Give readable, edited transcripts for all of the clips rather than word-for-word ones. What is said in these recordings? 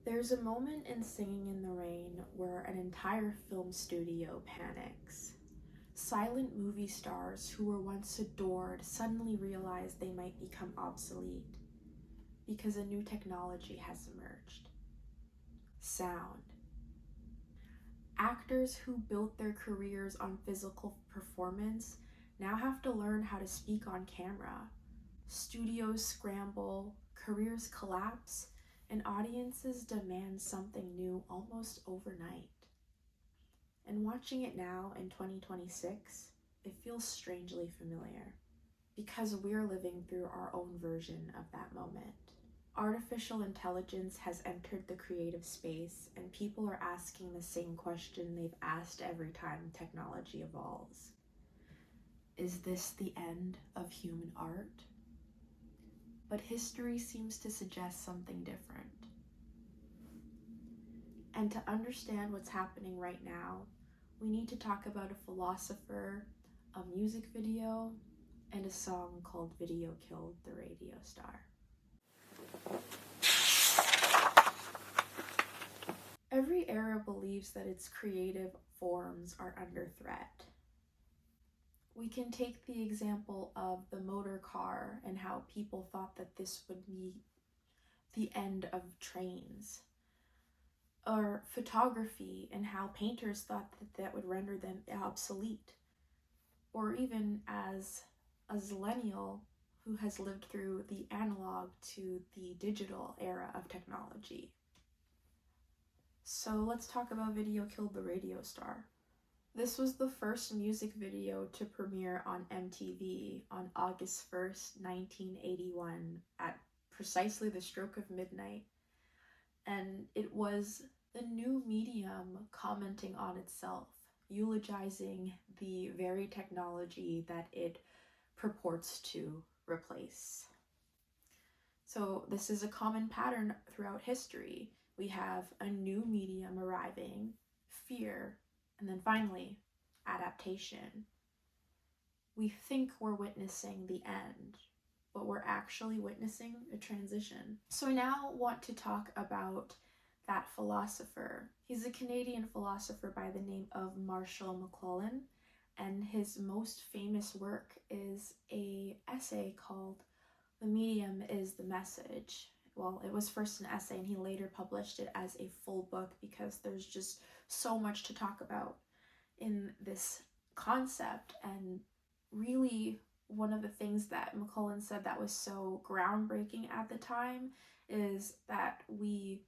There's a moment in Singing in the Rain where an entire film studio panics. Silent movie stars who were once adored suddenly realize they might become obsolete because a new technology has emerged. Sound. Actors who built their careers on physical performance now have to learn how to speak on camera. Studios scramble, careers collapse, and audiences demand something new almost overnight. And watching it now in 2026, it feels strangely familiar because we're living through our own version of that moment. Artificial intelligence has entered the creative space, and people are asking the same question they've asked every time technology evolves. Is this the end of human art? But history seems to suggest something different. And to understand what's happening right now, we need to talk about a philosopher, a music video, and a song called Video Killed the Radio Star. Every era believes that its creative forms are under threat. We can take the example of the motor car and how people thought that this would be the end of trains. Or photography and how painters thought that that would render them obsolete. Or even as a zillennial who has lived through the analog to the digital era of technology. So let's talk about Video Killed the Radio Star. This was the first music video to premiere on MTV on August 1st, 1981 at precisely the stroke of midnight. And it was the new medium commenting on itself, eulogizing the very technology that it purports to replace. So this is a common pattern throughout history. We have a new medium arriving, fear, and then finally, adaptation. We think we're witnessing the end, but we're actually witnessing a transition. So I now want to talk about that philosopher. He's a Canadian philosopher by the name of Marshall McLuhan, and his most famous work is an essay called "The Medium is the Message." Well, it was first an essay and he later published it as a full book because there's just so much to talk about in this concept. And really, one of the things that McLuhan said that was so groundbreaking at the time is that we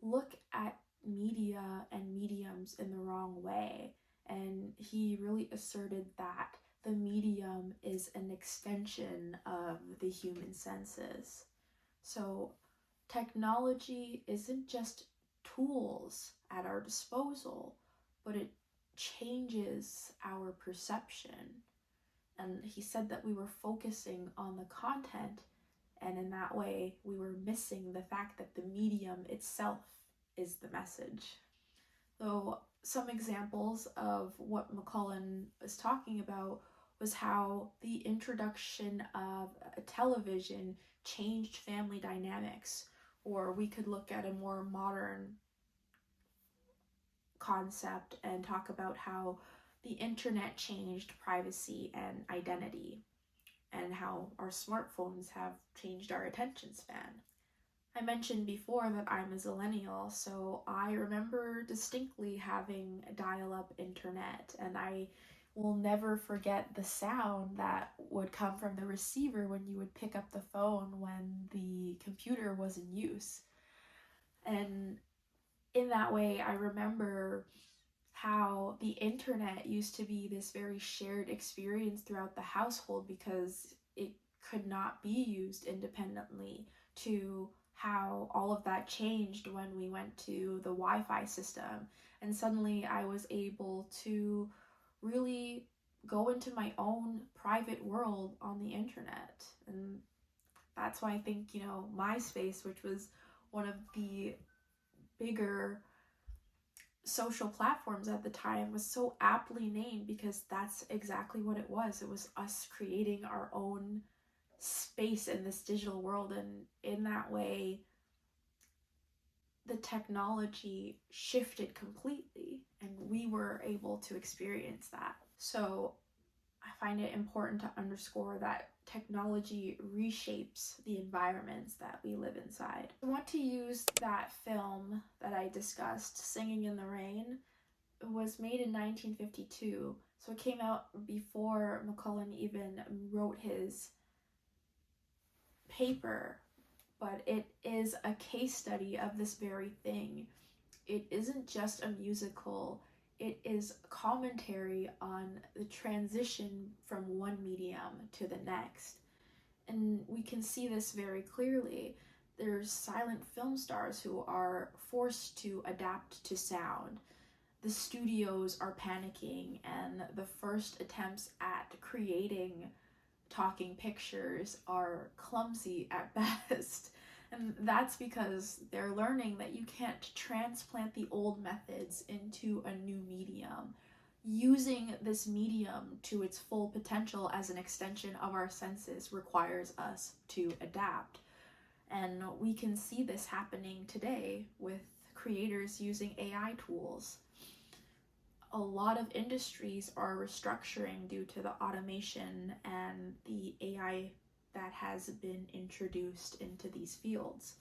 look at media and mediums in the wrong way. And he really asserted that the medium is an extension of the human senses. So technology isn't just tools at our disposal, but it changes our perception. And he said that we were focusing on the content, and in that way we were missing the fact that the medium itself is the message. So some examples of what McLuhan was talking about was how the introduction of television changed family dynamics, or we could look at a more modern concept and talk about how the internet changed privacy and identity, and how our smartphones have changed our attention span. I mentioned before that I'm a zillennial, so I remember distinctly having a dial-up internet, and I will never forget the sound that would come from the receiver when you would pick up the phone when the computer was in use. And in that way, I remember how the internet used to be this very shared experience throughout the household because it could not be used independently, to how all of that changed when we went to the Wi-Fi system. And suddenly I was able to really go into my own private world on the internet. And that's why I think, MySpace, which was one of the bigger social platforms at the time, was so aptly named because that's exactly what it was. It was us creating our own space in this digital world, and in that way the technology shifted completely, and we were able to experience that. So I find it important to underscore that technology reshapes the environments that we live inside. I want to use that film that I discussed, Singing in the Rain. It was made in 1952, so it came out before McLuhan even wrote his paper, but it is a case study of this very thing. It isn't just a musical, it is a commentary on the transition from one medium to the next. And we can see this very clearly. There's silent film stars who are forced to adapt to sound. The studios are panicking, and the first attempts at creating talking pictures are clumsy at best. And that's because they're learning that you can't transplant the old methods into a new medium. Using this medium to its full potential as an extension of our senses requires us to adapt. And we can see this happening today with creators using AI tools. A lot of industries are restructuring due to the automation and the AI that has been introduced into these fields.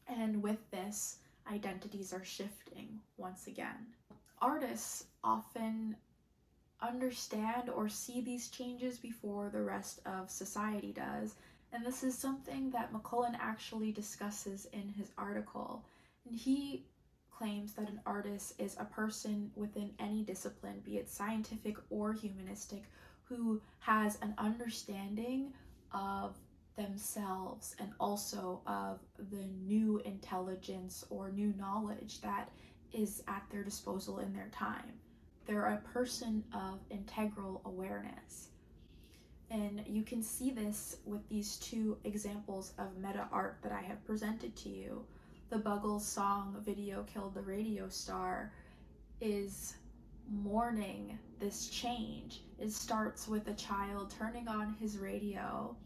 And with this, identities are shifting once again. Artists often understand or see these changes before the rest of society does, and this is something that McLuhan actually discusses in his article. And he claims that an artist is a person within any discipline, be it scientific or humanistic, who has an understanding of themselves and also of the new intelligence or new knowledge that is at their disposal in their time. They're a person of integral awareness. And you can see this with these two examples of meta art that I have presented to you. The Buggles song Video Killed the Radio Star is mourning this change. It starts with a child turning on his radio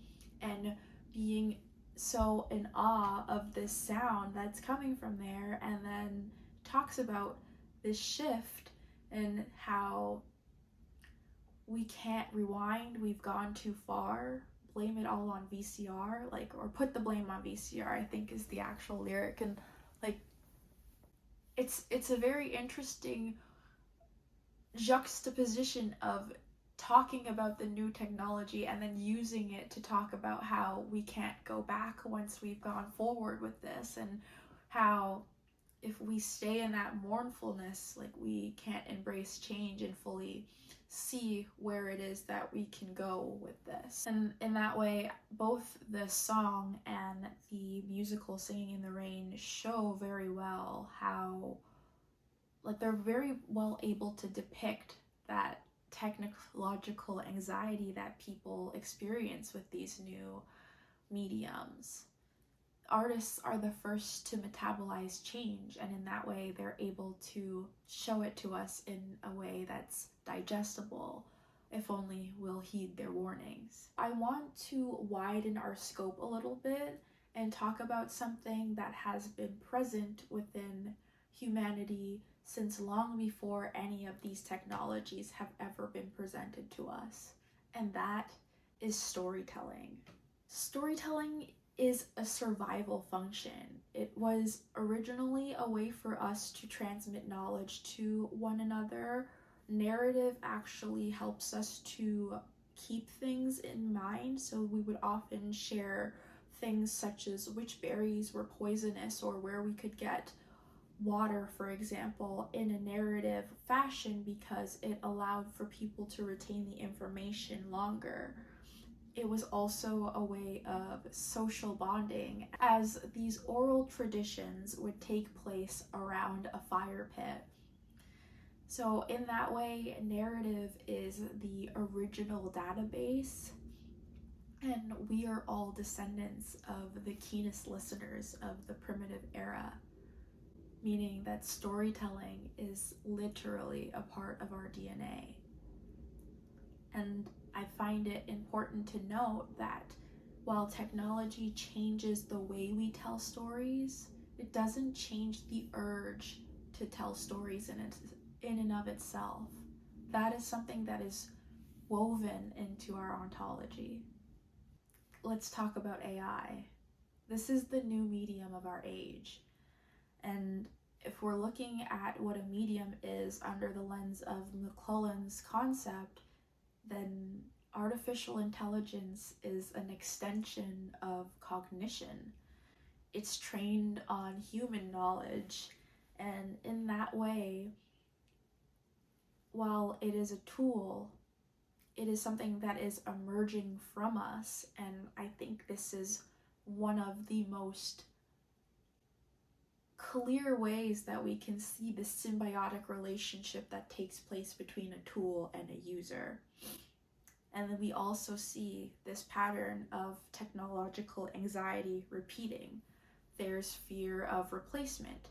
and being so in awe of this sound that's coming from there, and then talks about this shift and how we can't rewind, we've gone too far, blame it all on VCR, or put the blame on VCR, I think is the actual lyric. And it's a very interesting juxtaposition of talking about the new technology and then using it to talk about how we can't go back once we've gone forward with this, and how if we stay in that mournfulness, we can't embrace change and fully see where it is that we can go with this. And in that way, both the song and the musical Singing in the Rain show very well how they're very well able to depict that technological anxiety that people experience with these new mediums. Artists are the first to metabolize change, and in that way they're able to show it to us in a way that's digestible, if only we'll heed their warnings. I want to widen our scope a little bit and talk about something that has been present within humanity since long before any of these technologies have ever been presented to us, and that is storytelling. Storytelling is a survival function. It was originally a way for us to transmit knowledge to one another. Narrative actually helps us to keep things in mind, so we would often share things such as which berries were poisonous or where we could get water, for example, in a narrative fashion because it allowed for people to retain the information longer. It was also a way of social bonding, as these oral traditions would take place around a fire pit. So in that way, narrative is the original database, and we are all descendants of the keenest listeners of the primitive era, meaning that storytelling is literally a part of our DNA. And I find it important to note that while technology changes the way we tell stories, It doesn't change the urge to tell stories in and of itself. That is something that is woven into our ontology. Let's talk about AI. This is the new medium of our age. And if we're looking at what a medium is under the lens of McLuhan's concept, then artificial intelligence is an extension of cognition. It's trained on human knowledge, and in that way, while it is a tool, it is something that is emerging from us, and I think this is one of the most clear ways that we can see the symbiotic relationship that takes place between a tool and a user. And then we also see this pattern of technological anxiety repeating. There's fear of replacement.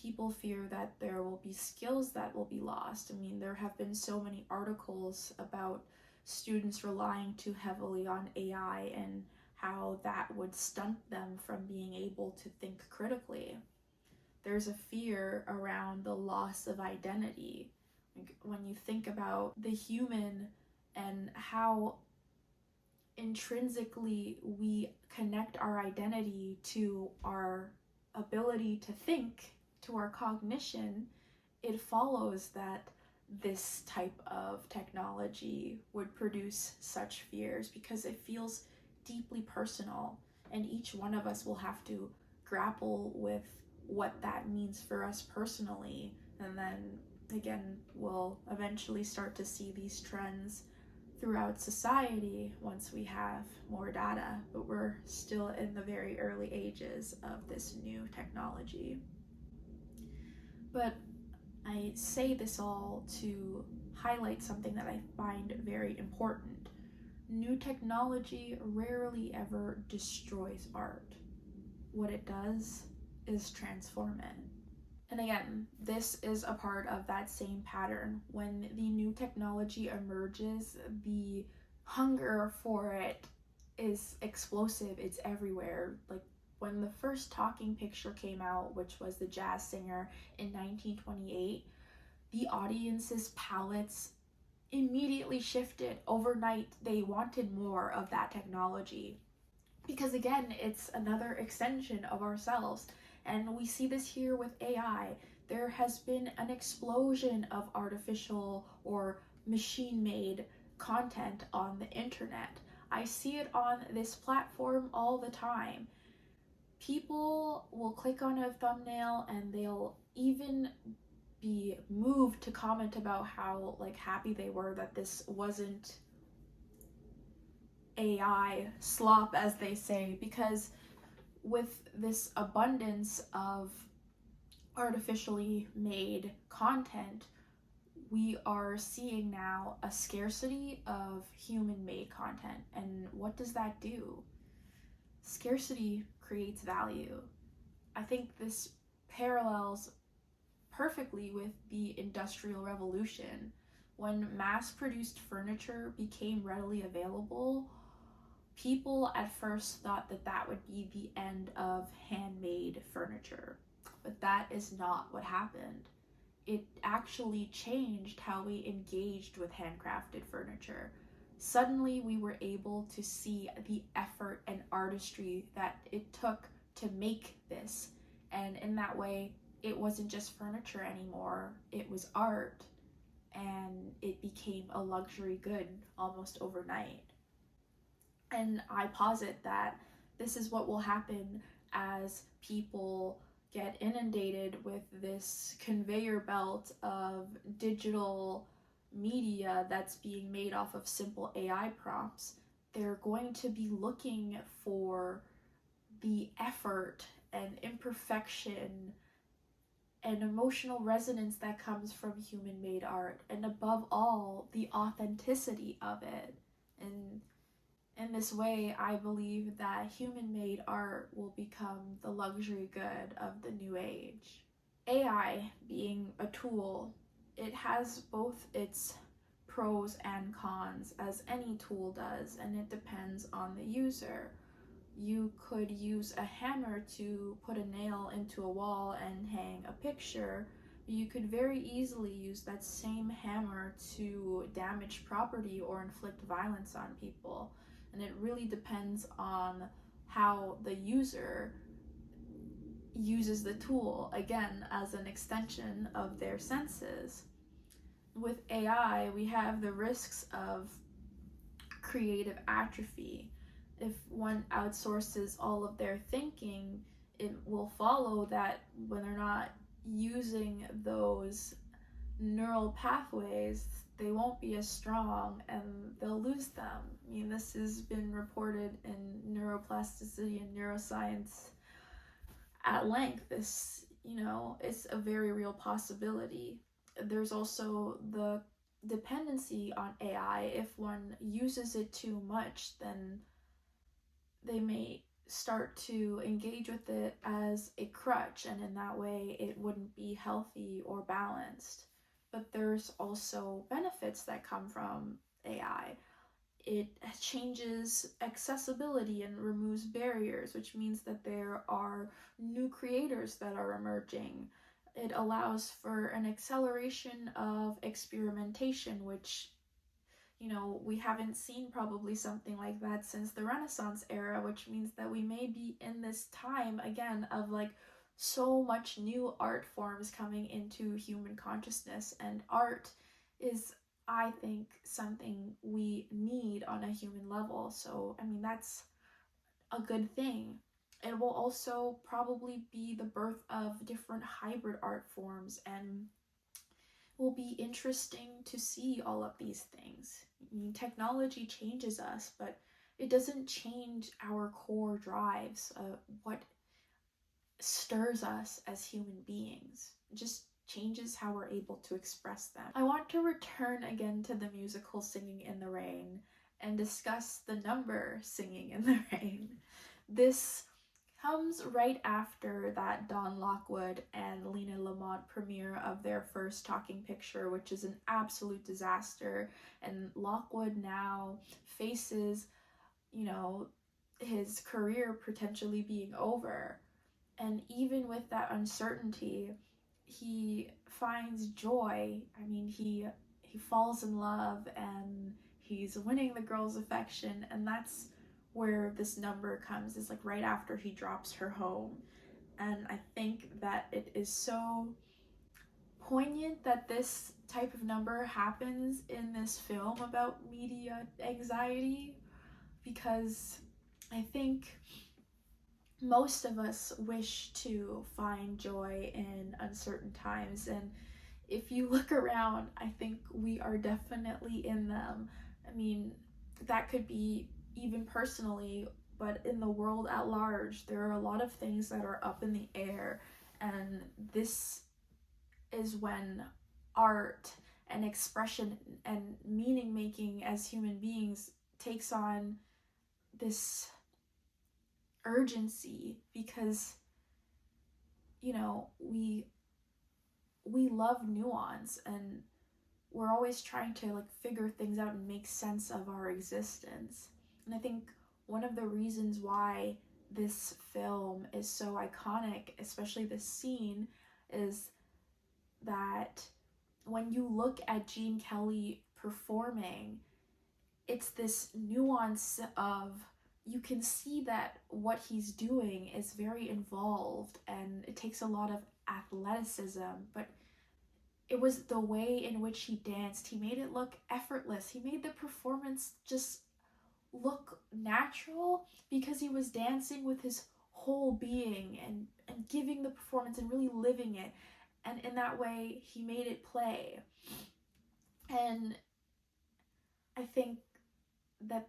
People fear that there will be skills that will be lost. I mean, there have been so many articles about students relying too heavily on AI and how that would stunt them from being able to think critically. There's a fear around the loss of identity. Like, when you think about the human and how intrinsically we connect our identity to our ability to think, to our cognition, it follows that this type of technology would produce such fears because it feels deeply personal, and each one of us will have to grapple with what that means for us personally. And then again, we'll eventually start to see these trends throughout society once we have more data, but we're still in the very early ages of this new technology. But I say this all to highlight something that I find very important. New technology rarely ever destroys art. What it does is transform it. And again, this is a part of that same pattern. When the new technology emerges, the hunger for it is explosive. It's everywhere. Like when the first talking picture came out, which was The Jazz Singer in 1928, the audience's palettes immediately shifted overnight. They wanted more of that technology because again, it's another extension of ourselves. And we see this here with AI. There has been an explosion of artificial or machine-made content on the internet. I see it on this platform all the time. People will click on a thumbnail and they'll even be moved to comment about how happy they were that this wasn't AI slop, as they say, because with this abundance of artificially made content, we are seeing now a scarcity of human-made content. And what does that do? Scarcity creates value. I think this parallels perfectly with the Industrial Revolution. When mass-produced furniture became readily available, people at first thought that that would be the end of handmade furniture, but that is not what happened. It actually changed how we engaged with handcrafted furniture. Suddenly, we were able to see the effort and artistry that it took to make this, and in that way, it wasn't just furniture anymore, it was art, and it became a luxury good almost overnight. And I posit that this is what will happen as people get inundated with this conveyor belt of digital media that's being made off of simple AI prompts. They're going to be looking for the effort and imperfection and emotional resonance that comes from human-made art, and above all, the authenticity of it. And in this way, I believe that human-made art will become the luxury good of the new age. AI being a tool, it has both its pros and cons, as any tool does, and it depends on the user. You could use a hammer to put a nail into a wall and hang a picture. You could very easily use that same hammer to damage property or inflict violence on people. And it really depends on how the user uses the tool, again, as an extension of their senses. With AI, we have the risks of creative atrophy. If one outsources all of their thinking, it will follow that when they're not using those neural pathways, they won't be as strong and they'll lose them. I mean, this has been reported in neuroplasticity and neuroscience at length. This, it's a very real possibility. There's also the dependency on AI. If one uses it too much, then they may start to engage with it as a crutch, and in that way it wouldn't be healthy or balanced. But there's also benefits that come from AI. It changes accessibility and removes barriers, which means that there are new creators that are emerging. It allows for an acceleration of experimentation, which, we haven't seen probably something like that since the Renaissance era, which means that we may be in this time again of like so much new art forms coming into human consciousness. And art is, I think, something we need on a human level. So, I mean, that's a good thing. It will also probably be the birth of different hybrid art forms, and will be interesting to see all of these things. I mean, technology changes us, but it doesn't change our core drives, what stirs us as human beings. It just changes how we're able to express them. I want to return again to the musical Singing in the Rain and discuss the number Singing in the Rain. This comes right after that Don Lockwood and Lena Lamont premiere of their first talking picture, which is an absolute disaster. And Lockwood now faces, his career potentially being over. And even with that uncertainty, he finds joy. I mean, he falls in love and he's winning the girl's affection, and that's where this number comes, is like right after he drops her home. And I think that it is so poignant that this type of number happens in this film about media anxiety, because I think most of us wish to find joy in uncertain times, and if you look around, I think we are definitely in them. I mean, that could be even personally, but in the world at large, there are a lot of things that are up in the air, and this is when art and expression and meaning making as human beings takes on this urgency, because we love nuance, and we're always trying to like figure things out and make sense of our existence. And I think one of the reasons why this film is so iconic, especially this scene, is that when you look at Gene Kelly performing, it's this nuance of, you can see that what he's doing is very involved and it takes a lot of athleticism, but it was the way in which he danced. He made it look effortless. He made the performance just look natural, because he was dancing with his whole being and giving the performance and really living it. And in that way, he made it play. And I think that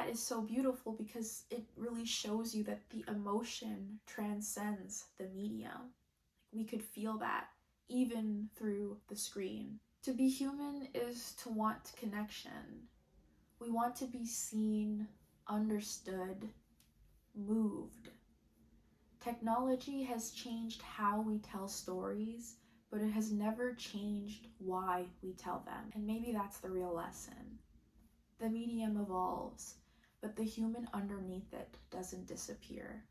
is so beautiful, because it really shows you that the emotion transcends the medium. We could feel that even through the screen. To be human is to want connection. We want to be seen, understood, moved. Technology has changed how we tell stories, but it has never changed why we tell them. And maybe that's the real lesson. The medium evolves, but the human underneath it doesn't disappear.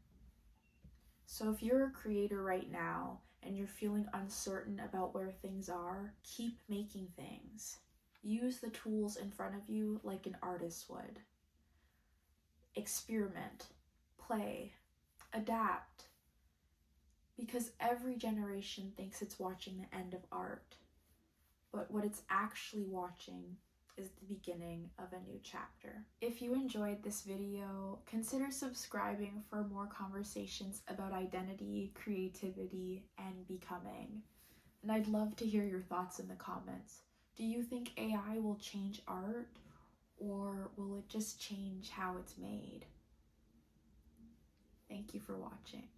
So if you're a creator right now and you're feeling uncertain about where things are, keep making things. Use the tools in front of you like an artist would. Experiment, play, adapt. Because every generation thinks it's watching the end of art, but what it's actually watching is the beginning of a new chapter. If you enjoyed this video, consider subscribing for more conversations about identity, creativity, and becoming. And I'd love to hear your thoughts in the comments. Do you think AI will change art, or will it just change how it's made? Thank you for watching.